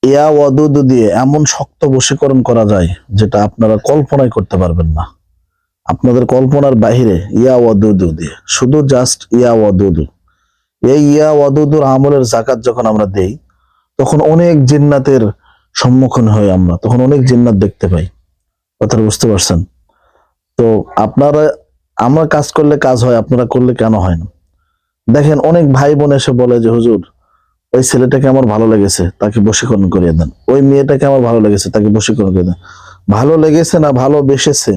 ইয়া ওয়াদুদু দিয়ে এমন শক্ত বশীকরণ করা যায় যেটা আপনারা কল্পনাই করতে পারবেন না। আপনাদের কল্পনার বাহিরে ইয়া ওয়াদুদু দিয়ে, শুধু জাস্ট ইয়া ওয়াদুদু। এই ইয়া ওয়াদুদুর আমলের যাকাত যখন আমরা দেই, তখন অনেক জিন্নাতের সম্মুখীন হই আমরা, তখন অনেক জিন্নাত দেখতে পাই। কথাটা বুঝতে পারছেন? তো আপনারা, আমরা কাজ করলে কাজ হয়, আপনারা করলে কেন হয় না? দেখেন, অনেক ভাই বোন এসে বলে যে হুজুর, ওই ছেলেটাকে আমার ভালো লেগেছে, তাকে বশীকরণ করিয়ে দেন। ওই মেয়েটাকে আমার ভালো লেগেছে, তাকে বশীকরণ করে দেন। ভালো লেগেছে না ভালোবেসেছে,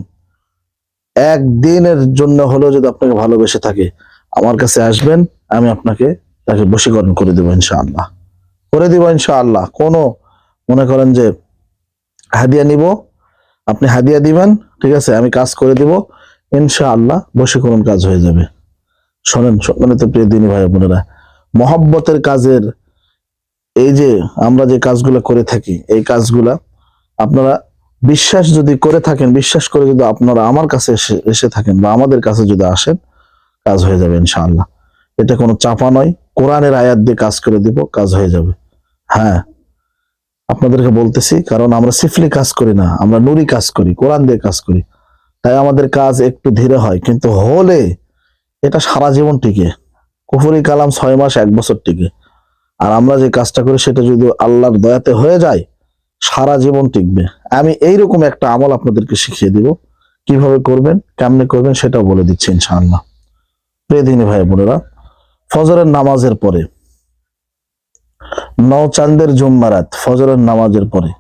একদিনের জন্য হলেও যদি আপনাকে ভালোবেসে থাকে, আমার কাছে আসবেন, আমি আপনাকে তাকে বশীকরণ করে দেবো ইনশাআল্লাহ। করে দিব ইনশাআল্লাহ। কোনো মনে করেন যে হাদিয়া নিব, আপনি হাদিয়া দিবেন, ঠিক আছে, আমি কাজ করে দিব ইনশাআল্লাহ, বশীকরণ কাজ হয়ে যাবে। শোনেন মানে তো প্রিয় দিনী ভাই বোনেরা, মহব্বতের কাজের এই যে আমরা যে কাজগুলো করে থাকি, এই কাজগুলা আপনারা বিশ্বাস যদি করে থাকেন, বিশ্বাস করে যদি আপনারা আমার কাছে এসে থাকেন বা আমাদের কাছে যদি আসেন, কাজ হয়ে যাবে ইনশাআল্লাহ। এটা কোনো চাপা নয়, কোরআনের আয়াত দিয়ে কাজ করে দিব, কাজ হয়ে যাবে। হ্যাঁ, আপনাদেরকে বলতেছি, কারণ আমরা সিফলি কাজ করি না, আমরা নুরি কাজ করি, কোরআন দিয়ে কাজ করি। তাই আমাদের কাজ একটু ধীরে হয়, কিন্তু হলে এটা সারা জীবন টিকে। কুফরি কালাম 6 মাস 1 বছর টিকে। আর আমরা যে কাজটা করি সেটা যদি আল্লাহর দয়াতে হয়ে যায়, সারা জীবন টিকবে। আমি এইরকম একটা আমল আপনাদেরকে শিখিয়ে দিব, কিভাবে করবেন, কেমনে করবেন সেটাও বলে দিচ্ছি ইনশাআল্লাহ। প্রিয় দিনী ভাই বোনেরা, ফজরের নামাজের পরে, নওচাঁদের জুম্মারাত, ফজরের নামাজের পরে,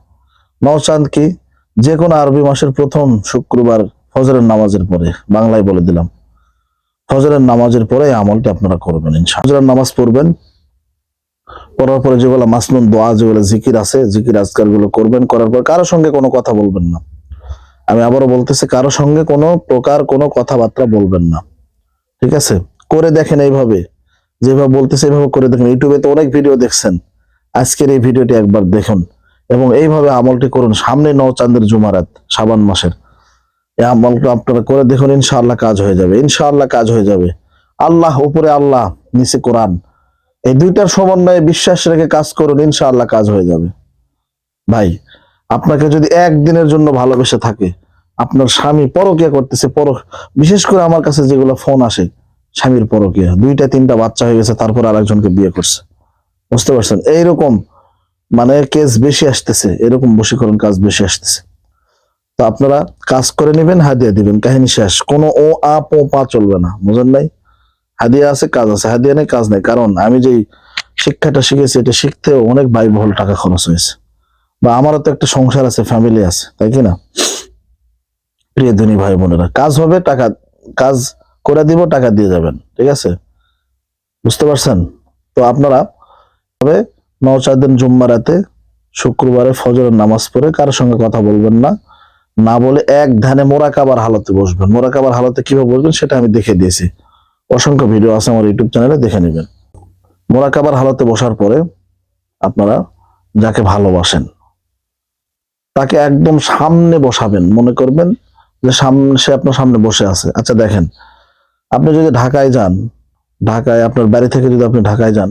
নওচাঁদ কি, যে কোনো আরবি মাসের প্রথম শুক্রবার ফজরের নামাজের পরে, বাংলায় বলে দিলাম, ফজরের নামাজের পরে এই আমলটা আপনারা করবেন ইনশাআল্লাহ। ফজরের নামাজ পড়বেন, পড়ার পরে যেগুলো মাসনুন দোয়া, যেগুলো জিকির আছে, জিকির আজকার গুলো করবেন। করার পর কারোর সঙ্গে কোনো কথা বলবেন না। আমি আবারও বলতেছি, কারোর সঙ্গে কোনো প্রকার কোনো কথাবার্তা বলবেন না, ঠিক আছে? করে দেখেন এইভাবে, যেভাবে বলতেছে এইভাবে করে দেখেন। ইউটিউবে তো অনেক ভিডিও দেখছেন, আজকের এই ভিডিওটি একবার দেখুন এবং এইভাবে আমলটি করুন। সামনে নওচাঁদের জুমারাত, শাবান মাসের, এই আমলটা আপনারা করে দেখুন, ইনশাআল্লাহ কাজ হয়ে যাবে, ইনশাআল্লাহ কাজ হয়ে যাবে। আল্লাহ উপরে, আল্লাহ নিচে কোরআন, এই দুইটার সমন্বয়ে বিশ্বাস রেখে কাজ করুন, ইনশাআল্লাহ কাজ হয়ে যাবে। ভাই, আপনাকে যদি একদিনের জন্য ভালোবেসে থাকে, আপনার স্বামী পরকিয়া করতেছে, বিশেষ করে আমার কাছে যেগুলো ফোন আসে, স্বামীর পরকিয়া, 2টা 3টা বাচ্চা হয়ে গেছে, তারপর আরেকজনকে বিয়ে করছে, বুঝতে পারছেন? এইরকম মানে কেস বেশি আসতেছে, এরকম বশীকরণ কাজ বেশি আসতেছে। তো আপনারা কাজ করে নেবেন, হাদিয়া দিবেন, কাহিনী শেষ। কোনো ও আ পো পা চলবে না, বুঝলেন? নাই, হাদিয়া আছে, কাজ আছে, হাদিয়া নেই, কাজ নেই। কারণ আমি যেই শিক্ষাটা শিখেছি, এটা শিখতেও অনেক ব্যয়বহুল টাকা খরচ হয়েছে, বা আমারও তো একটা সংসার আছে, ফ্যামিলি আছে, তাই কি না? প্রিয় ধনী ভাই বোনেরা, কাজ হবে, টাকা, কাজ করে দিব, টাকা দিয়ে যাবেন, ঠিক আছে? বুঝতে পারছেন? তো আপনারা তবে নওচাঁদের জুম্মা রাতে, শুক্রবারে ফজরের নামাজ পড়ে কারোর সঙ্গে কথা বলবেন না, না বলে এক ধ্যানে মোরাকাবার হালতে বসবেন। মোরাকাবার হালতে কিভাবে বসবেন সেটা আমি দেখে দিয়েছি, অসংখ্য ভিডিও আছে আমার ইউটিউব চ্যানেলে, দেখে নেবেন। মোরাকাবার হালতে বসার পরে আপনারা যাকে ভালোবাসেন তাকে একদম সামনে বসাবেন, মনে করবেন যে সামনে, সে আপনার সামনে বসে আছে। আচ্ছা দেখেন, আপনি যদি ঢাকায় যান, ঢাকায় আপনার বাড়ি থেকে যদি আপনি ঢাকায় যান,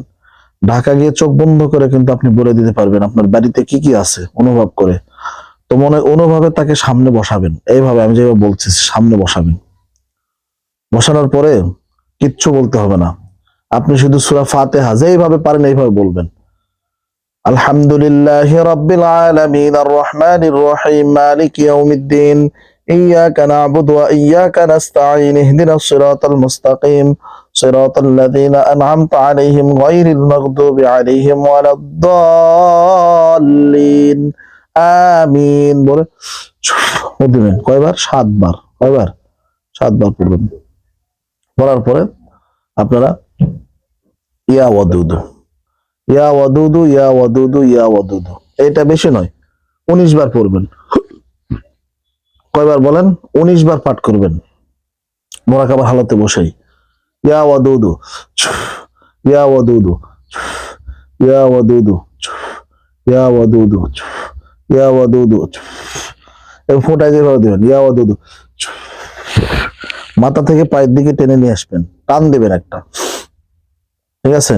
ঢাকা গিয়ে চোখ বন্ধ করে কিন্তু আপনি বলে দিতে পারবেন আপনার বাড়িতে কি কি আছে, অনুভব করে। তো মনে অনুভবে তাকে সামনে বসাবেন, এইভাবে আমি যেভাবে বলছি, সামনে বসাবেন। বসানোর পরে কিচ্ছু বলতে হবে না, আপনি শুধু সূরা ফাতিহা যেইভাবে পারেন এইভাবে বলবেন। আলহামদুলিল্লাহি রাব্বিল আলামিন আর রহমানির রহিম মালিকি ইয়াউমিদ্দিন ইয়্যাকা না'বুদু ওয়া ইয়্যাকা নাস্তাঈন ইহদিনাস সিরাতাল মুস্তাকিম সিরাতাল্লাযীনা আন'আমতা আলাইহিম গায়রিল মাগদুবি আলাইহিম ওয়ালাদ-দাল্লিন আমিন বলে দিবেন। কয়বার? 7 বার। কয়বার? 7 বার পড়বেন। পড়ার পরে আপনারা ইয়া ওয়াদুদু, ইয়া ওয়াদুদু, ইয়া ওয়াদুদু, ইয়া ওয়াদুদু, এটা বেশি নয়, 19 বার পড়বেন। কয়বার বলেন? 19 বার পাঠ করবেন মোরাকাবার হালতে বসেই। ইয়া ওয়াদুদু, ইয়া ওয়াদুদু, ইয়া ওয়াদুদু, ইয়া ওয়াদুদু, ইয়া ওয়াদুদু, এবং ফোঁটায় যেভাবে দেবেন, ইয়া ওয়াদুদু, মাথা থেকে পায়ের দিকে টেনে নিয়ে আসবেন, টান দেবেন একটা, ঠিক আছে?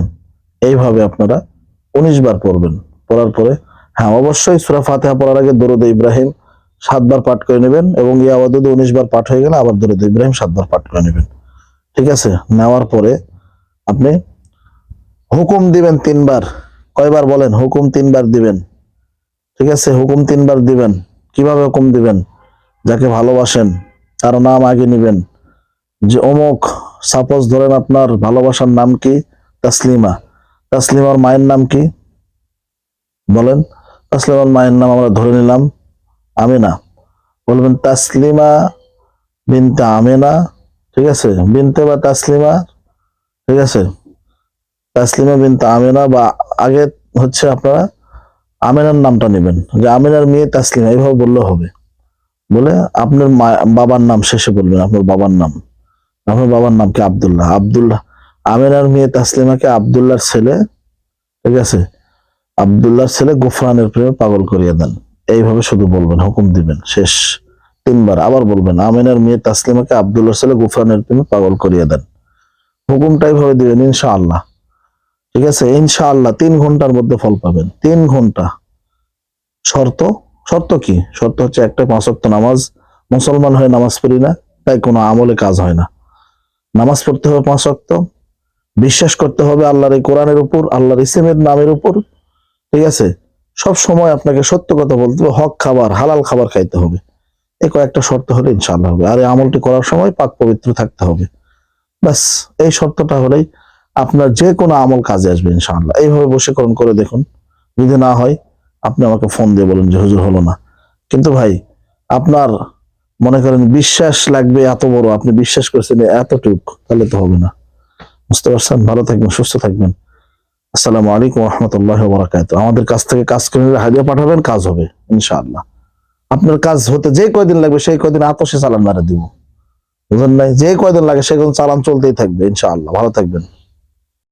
এইভাবে আপনারা 19 বার পড়বেন। পড়ার পরে হ্যাঁ, অবশ্যই সূরা ফাতিহা পড়ার আগে দরুদ ইব্রাহিম 7 বার পাঠ করে নেবেন, এবং ইয়া ওয়াদুদ 19 বার পাঠ হয়ে গেলে আবার দরুদ ইব্রাহিম 7 বার পাঠ করে নেবেন। ঠিক আছে? নেওয়ার পরে আপনি হুকুম দিবেন 3 বার। কয়বার বলেন? হুকুম 3 বার দিবেন। ঠিক আছে? হুকুম 3 বার দিবেন। কিভাবে হুকুম দিবেন? যাকে ভালোবাসেন তার নাম আগে নিবেন, যে অমুক, সাপোজ ধরেন আপনার ভালোবাসার নাম কি? তাসলিমা। তাসলিমার মায়ের নাম কি? বলেন। তাসলিমার মায়ের নাম আমরা ধরে নিলাম আমিনা। বলবেন তাসলিমা বিনতে আমিনা। ঠিক আছে? বিনতে বা তাসলিমা। ঠিক আছে? তাসলিমা বিনতে আমিনা, বা আগে হচ্ছে আপনারা আমিনার নামটা নেবেন, যে আমিনার মেয়ে তাসলিমা, এইভাবে বললে হবে। বলে আপনার বাবার নাম শেষে বলবেন, আপনার বাবার নাম। আপনার বাবার নাম কি? আব্দুল্লাহ। আব্দুল্লাহ। আমিনার মেয়ে তাসলিমাকে আব্দুল্লাহর ছেলে, ঠিক আছে, আব্দুল্লাহর ছেলে গুফরানের প্রেমে পাগল করিয়ে দেন। এইভাবে শুধু বলবেন, হুকুম দিবেন, শেষ। 3 বার আবার বলবেন, আমিনার মেয়ে তাসলিমাকে আব্দুল্লাহর ছেলে গুফরানের প্রেমে পাগল করিয়ে দেন। হুকুমটা এইভাবে দিবেন, ইনশাআল্লাহ। ঠিক আছে? ইনশাআল্লাহ 3 ঘন্টার মধ্যে ফল পাবেন। 3 ঘন্টা। শর্ত? শর্ত কি? শর্ত হচ্ছে একটা, 5 ওয়াক্ত নামাজ। মুসলমান হয়ে নামাজ পড়ি না, তাই কোনো আমলে কাজ হয় না। নামাজ পড়তে হবে 5 ওয়াক্ত। বিশ্বাস করতে হবে আল্লাহর এই কোরআনের উপর, আল্লাহর ইসলামের নামের উপর। ঠিক আছে? সব সময় আপনাকে সত্য কথা বলতে হবে, হক খাবার, হালাল খাবার খাইতে হবে। এই কয়েকটা শর্ত হলে ইনশাআল্লাহ হবে। আর এই আমলটি করার সময় পাক পবিত্র থাকতে হবে। ব্যাস, এই শর্তটা হলেই আপনার যে কোনো আমল কাজে আসবে ইনশাআল্লাহ। এইভাবে বশীকরণ করে দেখুন। যদি না হয় আপনি আমাকে ফোন দিয়ে বলেন যে হুজুর হলো না। কিন্তু ভাই, আপনার মনে করেন বিশ্বাস লাগবে এত বড়, আপনি বিশ্বাস করছেন এতটুক, তাহলে তো হবে না। বুঝতে পারছেন? ভালো থাকবেন, সুস্থ থাকবেন। আসসালামু আলাইকুম ওয়া রাহমাতুল্লাহি ওয়া বারাকাতুহু। আমাদের কাছ থেকে কাজ করে নিলে হাদিয়া পাঠাবেন, কাজ হবে ইনশাআল্লাহ। আপনার কাজ হতে যে কয়দিন লাগবে সেই কয়দিন আতশে চালান মারা দিব। বুঝলেন নাই? যে কয়দিন লাগে সেই কয়দিন চালান চলতেই থাকবে ইনশাআল্লাহ। ভালো থাকবেন।